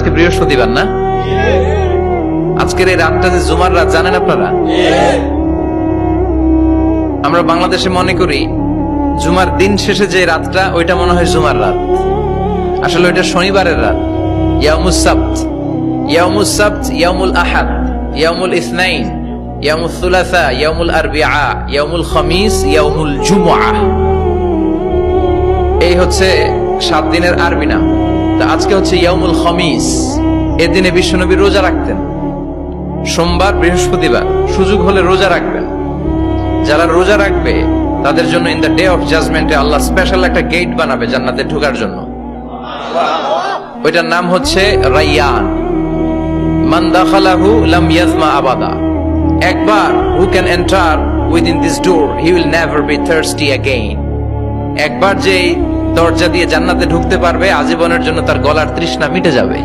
আজকে বৃহস্পতিবার না? আজকের এই রাতটা যে জুমার রাত জানেন আপনারা? আমরা বাংলাদেশে মনে করি জুমার দিন শেষে যে রাতটা ওইটা মনে হয় জুমার রাত, আসলে ওইটা শনিবারের রাত। ইয়াউমুস সাবত, ইয়াউমুস সাবত, ইয়াউমুল আহাদ, ইয়াউমুল ইসনাইন, ইয়াউমুল সুলাসা, ইয়াউমুল আরবিআ, ইয়াউমুল খামিস, ইয়াউমুল জুমআহ। এই হচ্ছে 7 দিনের আরবি নাম। তা আজকে হচ্ছে ইয়াউমুল খামিস। এই দিনে বিশ্বনবী রোজা রাখতেন, সোমবার বৃহস্পতিবার সুযোগ হলে রোজা রাখবেন। যারা রোজা রাখবে তাদের জন্য ইন দ্য ডে অফ জাজমেন্টে আল্লাহ স্পেশাল একটা গেট বানাবে জান্নাতে ঢোকার জন্য। ওইটার নাম হচ্ছে রাইয়ান। মান দাখালাহু লাম ইয়াজমা আবাদা। একবার who can enter within this door he will never be thirsty again. একবার যে দরজা দিয়ে জান্নাতে ঢুকতে পারবে আজীবনের জন্য তার গলার তৃষ্ণা মিটে যাবে।